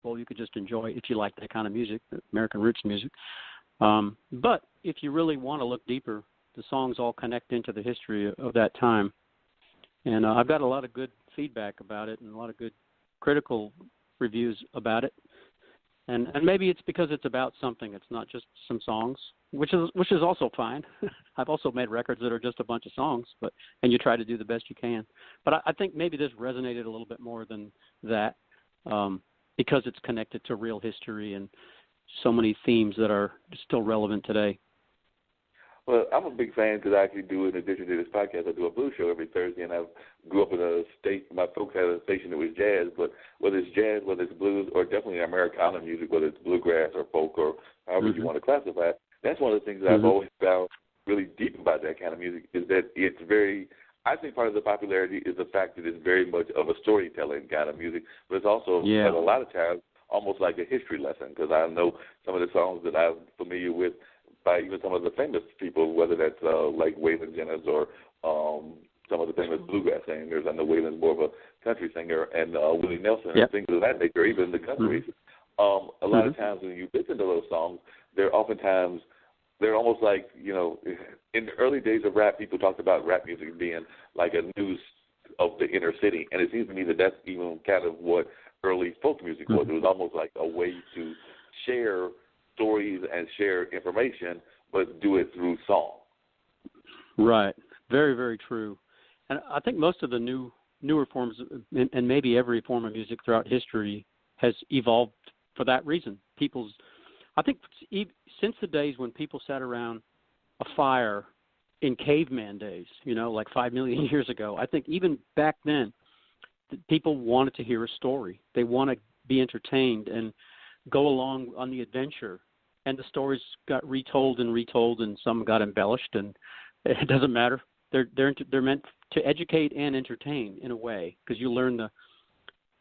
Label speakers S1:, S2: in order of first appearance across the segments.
S1: gospel. You could just enjoy it if you like that kind of music, American roots music. But if you really want to look deeper, the songs all connect into the history of that time. And I've got a lot of good feedback about it and a lot of good critical reviews about it. And maybe it's because it's about something. It's not just some songs, which is also fine. I've also made records that are just a bunch of songs, and you try to do the best you can. But I think maybe this resonated a little bit more than that because it's connected to real history and so many themes that are still relevant today.
S2: Well, I'm a big fan because I actually do, in addition to this podcast, I do a blues show every Thursday, and I grew up in a state, my folks had a station that was jazz, but whether it's jazz, whether it's blues, or definitely Americana music, whether it's bluegrass or folk or however you want to classify it, that's one of the things that I've always found really deep about that kind of music is that it's very, I think part of the popularity is the fact that it's very much of a storytelling kind of music, but it's also, at a lot of times, almost like a history lesson, because I know some of the songs that I'm familiar with by even some of the famous people, whether that's like Waylon Jennings or some of the famous bluegrass singers. I know Waylon's more of a country singer, and Willie Nelson and things of that nature, even the Guthries. A lot of times when you listen to those songs, they're almost like, you know, in the early days of rap, people talked about rap music being like a news of the inner city, and it seems to me that that's even kind of what early folk music was. It was almost like a way to share stories and share information, but do it through song.
S1: Right. Very, very true. And I think most of the newer forms, and maybe every form of music throughout history, has evolved for that reason. I think since the days when people sat around a fire in caveman days, you know, like 5 million years ago, I think even back then, people wanted to hear a story. They want to be entertained and go along on the adventure. And the stories got retold, and some got embellished, and it doesn't matter. They're meant to educate and entertain in a way, because you learn the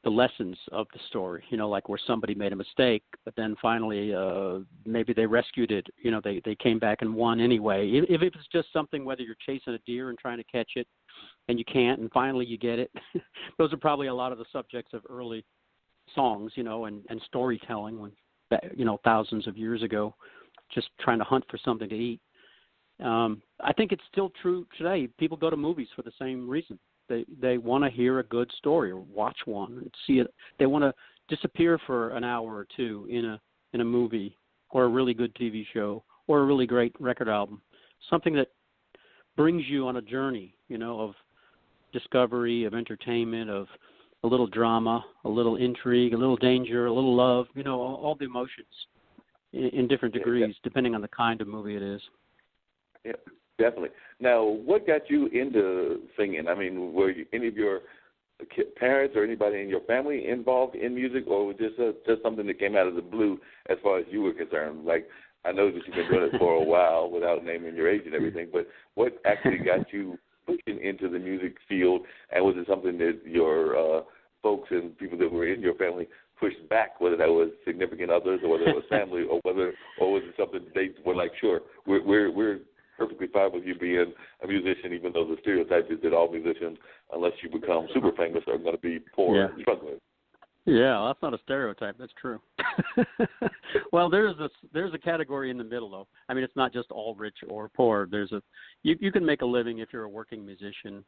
S1: lessons of the story. You know, like where somebody made a mistake, but then finally maybe they rescued it. You know, they came back and won anyway. If it's just something, whether you're chasing a deer and trying to catch it, and you can't, and finally you get it. Those are probably a lot of the subjects of early songs, you know, and storytelling when, you know, thousands of years ago, just trying to hunt for something to eat. I think it's still true today. People go to movies for the same reason. They want to hear a good story or watch one, see it. They want to disappear for an hour or two in a movie or a really good TV show or a really great record album, something that brings you on a journey, you know, of discovery, of entertainment, of a little drama, a little intrigue, a little danger, a little love, you know, all the emotions in different degrees, depending on the kind of movie it is.
S2: Yeah, definitely. Now, what got you into singing? I mean, were any of your parents or anybody in your family involved in music, or was it just something that came out of the blue as far as you were concerned? Like, I know that you've been doing it for a while without naming your age and everything, but what actually got you pushing into the music field, and was it something that your folks and people that were in your family pushed back, whether that was significant others or whether it was family, or was it something they were like, sure, we're perfectly fine with you being a musician, even though the stereotype is that all musicians, unless you become super famous, are going to be poor and struggling.
S1: Yeah, that's not a stereotype. That's true. Well, there's a category in the middle, though. I mean, it's not just all rich or poor. You can make a living if you're a working musician.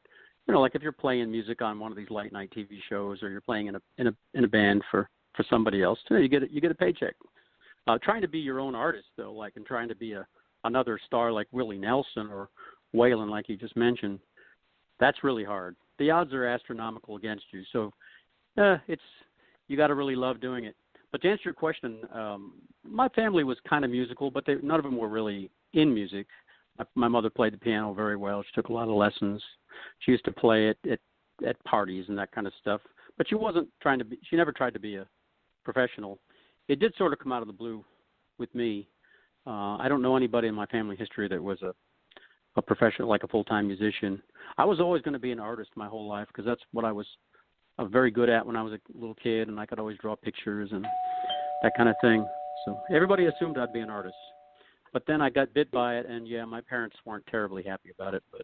S1: You know, like if you're playing music on one of these late night TV shows, or you're playing in a band for somebody else. You get a paycheck. Trying to be your own artist, though, like, and trying to be another star like Willie Nelson or Waylon, like you just mentioned, that's really hard. The odds are astronomical against you. So you got to really love doing it. But to answer your question, my family was kind of musical, but none of them were really in music. My mother played the piano very well. She took a lot of lessons. She used to play it at parties and that kind of stuff. But she never tried to be a professional. It did sort of come out of the blue with me. I don't know anybody in my family history that was a professional, like a full-time musician. I was always going to be an artist my whole life, because that's what I was very good at when I was a little kid, and I could always draw pictures and that kind of thing. So everybody assumed I'd be an artist. But then I got bit by it, and my parents weren't terribly happy about it, but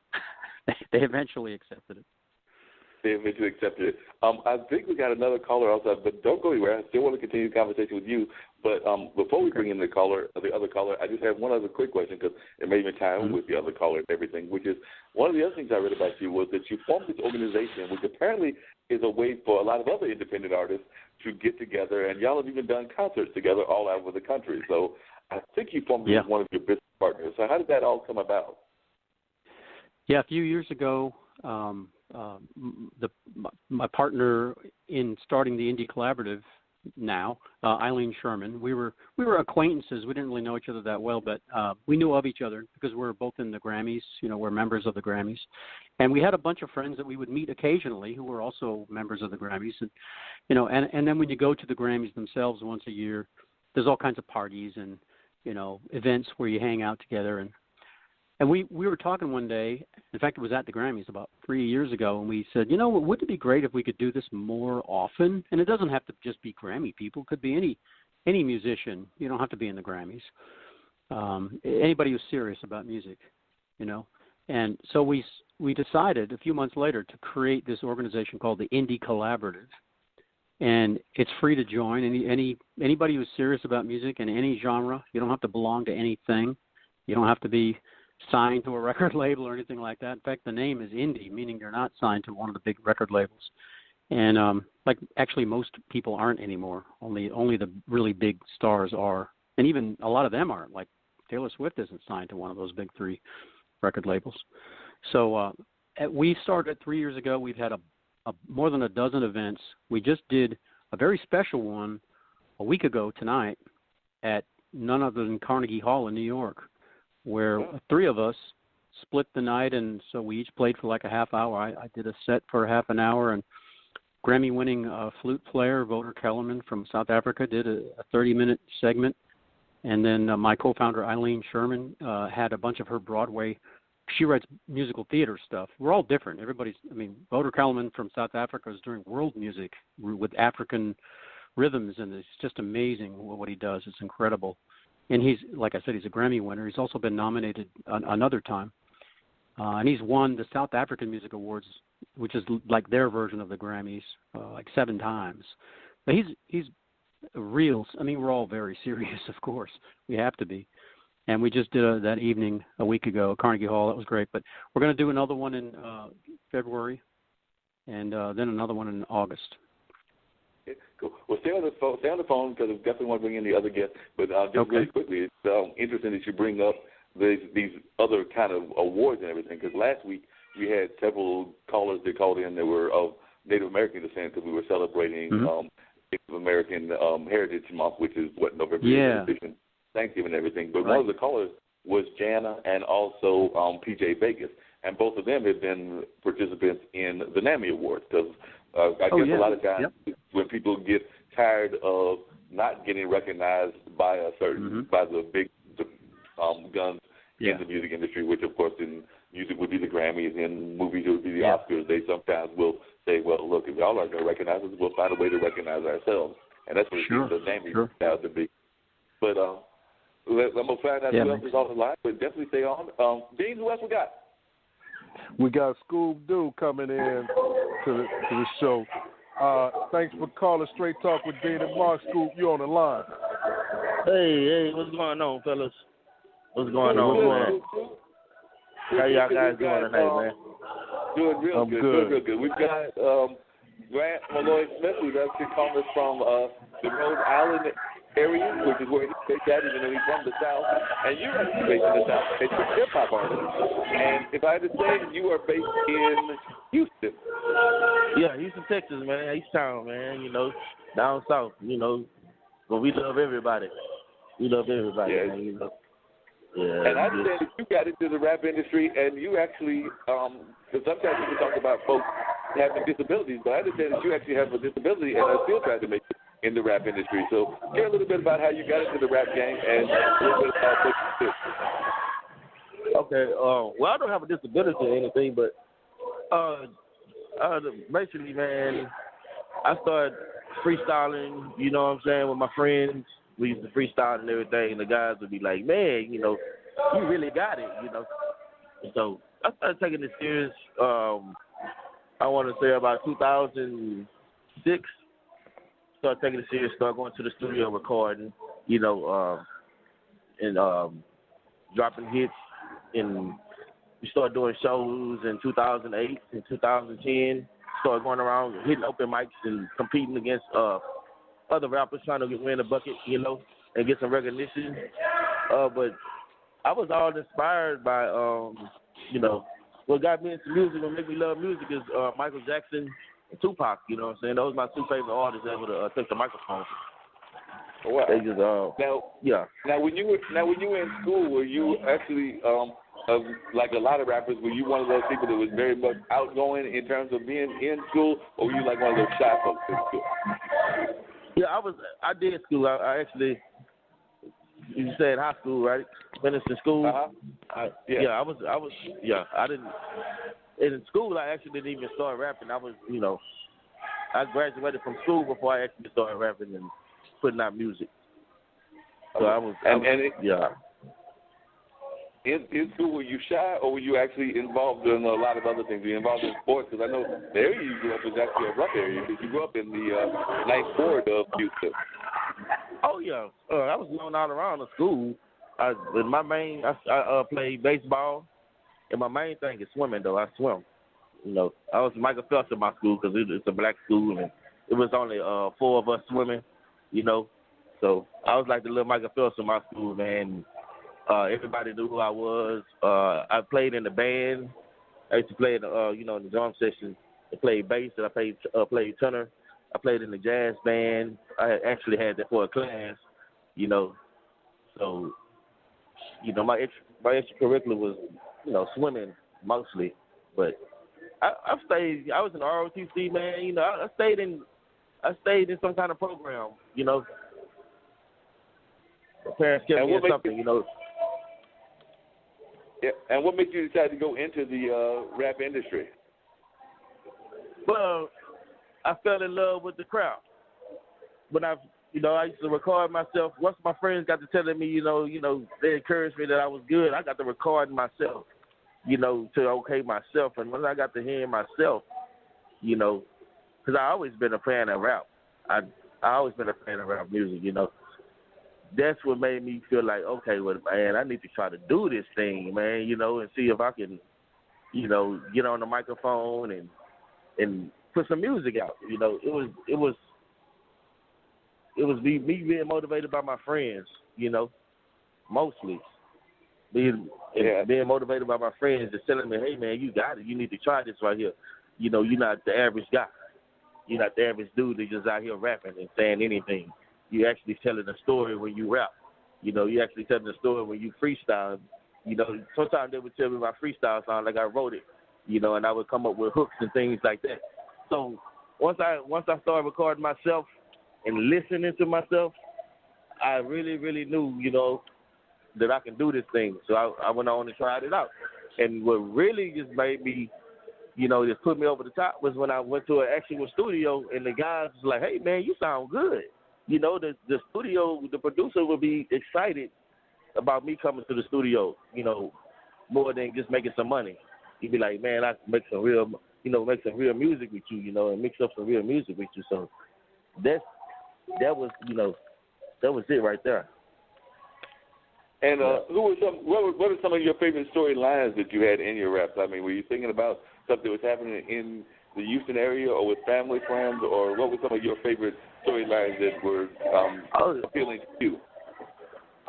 S1: they eventually accepted it.
S2: they eventually accepted it. I think we got another caller also, but don't go anywhere. I still want to continue the conversation with you. But before we bring in the other caller, I just have one other quick question because it may even tie in with the other caller and everything, which is one of the other things I read about you was that you formed this organization, which apparently is a way for a lot of other independent artists to get together, and y'all have even done concerts together all over the country. So I think you formed it with one of your business partners. So how did that all come about?
S1: Yeah, a few years ago, my partner in starting the Indie Collaborative now, Eileen Sherman, we were acquaintances. We didn't really know each other that well, but we knew of each other because we're both in the Grammys. We're members of the Grammys. And we had a bunch of friends that we would meet occasionally who were also members of the Grammys. And, and then when you go to the Grammys themselves once a year, there's all kinds of parties and, events where you hang out together. And we were talking one day, in fact, it was at the Grammys about 3 years ago, and we said, wouldn't it be great if we could do this more often? And it doesn't have to just be Grammy people. It could be any musician. You don't have to be in the Grammys. Anybody who's serious about music, And so we decided a few months later to create this organization called the Indie Collaborative. And it's free to join. Anybody who's serious about music in any genre, you don't have to belong to anything. You don't have to be signed to a record label or anything like that. In fact, the name is indie, meaning you're not signed to one of the big record labels. And actually most people aren't anymore. Only the really big stars are. And even a lot of them aren't. Like Taylor Swift isn't signed to one of those big three record labels. So we started 3 years ago. We've had more than a dozen events. We just did a very special one a week ago tonight at none other than Carnegie Hall in New York, where three of us split the night, and so we each played for like a half hour. I did a set for half an hour, and Grammy-winning flute player Voter Kellerman from South Africa did a 30-minute segment, and then my co-founder Eileen Sherman had a bunch of her Broadway. She writes musical theater stuff. We're all different. Voter Kellerman from South Africa is doing world music with African rhythms, and it's just amazing what he does. It's incredible. And he's, like I said, he's a Grammy winner. He's also been nominated another time. And he's won the South African Music Awards, which is like their version of the Grammys, like 7 times. But he's real. We're all very serious, of course. We have to be. And we just did that evening a week ago at Carnegie Hall. That was great. But we're going to do another one in February and then another one in August.
S2: Okay, cool. Well, stay on the phone because I definitely want to bring in the other guests. But just really quickly, it's interesting that you bring up these other kind of awards and everything. Because last week we had several callers that called in that were of Native American descent because we were celebrating Native American Heritage Month, which is November. Yeah. Thanksgiving and everything. But one of the callers was Jana and also PJ Vegas. And both of them have been participants in the NAMI Awards because I guess a lot of times when people get tired of not getting recognized by a certain by the big guns in the music industry, which of course in music would be the Grammys, in movies it would be the Oscars, they sometimes will say, well, look, if y'all aren't going to recognize us, we'll find a way to recognize ourselves. And that's what the NAMI out to be. But I'm going to find out who else is on the line, but definitely stay on. Dean, who else we got?
S3: We got Scoob-Doo coming in to the show. Thanks for calling Straight Talk with Dean and Mark. Scoop, you on the line.
S4: Hey, what's going on, fellas? What's going on, man? How y'all guys doing tonight, man?
S2: Doing real good. We've got Grant Maloy Smith, who's actually calling us from the Rhode Island area, which is where he's based at, even though he's from the South. And you're actually based in the South. It's a hip-hop artist. And if I understand, you are based in Houston.
S4: Yeah, Houston, Texas, man. H-Town, man. Down south, but we love everybody. We love everybody, man, Yeah,
S2: and I understand that you got into the rap industry, and you actually, because sometimes people talk about folks having disabilities, but I understand that you actually have a disability and are still trying to make it in the rap industry. So share a little bit about how you got into the rap game and a little bit about what you do.
S4: Okay, well, I don't have a disability or anything, but basically, man, I started freestyling, you know what I'm saying, with my friends. We used to freestyle and everything, and the guys would be like, man, you really got it, And so I started taking it serious. I I want to say about 2006. Started taking it serious. Started going to the studio recording. And dropping hits. And we started doing shows in 2008 and 2010. Started going around hitting open mics and competing against other rappers trying to win a bucket, and get some recognition. But I was all inspired by, what got me into music, what made me love music is Michael Jackson and Tupac. You know what I'm saying? Those are my two favorite artists ever to take the microphone.
S2: Wow.
S4: They just yeah.
S2: Now when you were in school, were you actually like a lot of rappers? Were you one of those people that was very much outgoing in terms of being in school, or were you like one of those shy folks in school?
S4: Yeah, I did school. I actually, you said high school, right? Finished in school.
S2: Uh-huh.
S4: I didn't. In school, I actually didn't even start rapping. I was, I graduated from school before I actually started rapping and putting out music. So In school, were you shy, or were you actually involved in a lot of other things? Were you involved in sports? Because I know the area you grew up is actually a rough area, because you grew up in the ninth ward of Houston. Oh, yeah. I was known all around the school. I played baseball, and my main thing is swimming, though. I swim. I was Michael Phelps in my school because it's a black school, and it was only 4 of us swimming, So I was like the little Michael Phelps in my school, man. Everybody knew who I was. I played in the band. I used to play in the, in the drum section. I played bass, and I played tenor. I played in the jazz band. I actually had that for a class, So, my extracurricular was, swimming mostly. But I stayed. I was in ROTC, man. I stayed in some kind of program, My parents kept me in something,
S2: Yeah, and what made you decide to go into the rap industry?
S4: Well, I fell in love with the crowd. When I used to record myself. Once my friends got to telling me, they encouraged me that I was good, I got to record myself, to okay myself. And when I got to hearing myself, because I always been a fan of rap. I always been a fan of rap music, That's what made me feel like, okay, well, man, I need to try to do this thing, man, and see if I can, get on the microphone and put some music out. It was me being motivated by my friends, mostly. Being motivated by my friends, just telling me, hey, man, you got it. You need to try this right here. You're not the average guy. You're not the average dude that's just out here rapping and saying anything. You actually telling a story when you rap. You actually telling a story when you freestyle. Sometimes they would tell me my freestyle sound like I wrote it, and I would come up with hooks and things like that. So once I started recording myself and listening to myself, I really, really knew, that I can do this thing. So I went on and tried it out. And what really just made me, just put me over the top was when I went to an actual studio and the guys was like, hey, man, you sound good. The studio, the producer would be excited about me coming to the studio, more than just making some money. He'd be like, man, I can make some real, make some real music with you, and mix up some real music with you. So that was it right there.
S2: And what are some of your favorite storylines that you had in your raps? I mean, were you thinking about something that was happening in the Houston area or with family, friends, or what were some of your favorite storylines that were appealing to you?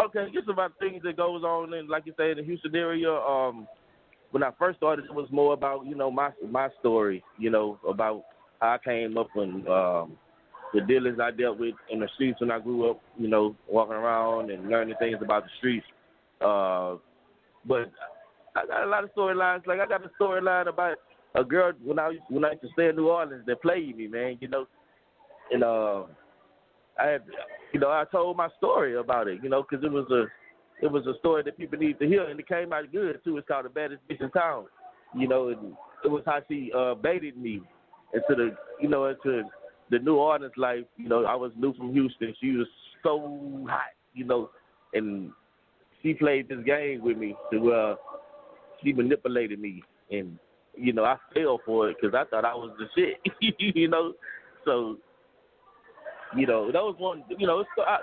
S4: Okay, just about things that goes on in, like you say, in the Houston area. When I first started, it was more about, my story, about how I came up and the dealers I dealt with in the streets when I grew up, walking around and learning things about the streets. But I got a lot of storylines. Like I got a storyline about a girl when I used to stay in New Orleans that played me, man, and I told my story about it, because it was a story that people need to hear, and it came out good too. It's called The Baddest Bitch in Town, and it was how she baited me into the New Orleans life. I was new from Houston. She was so hot, and she played this game with me to where she manipulated me, and you know, I fell for it because I thought I was the shit, you know. So, you know, that was one, you know, I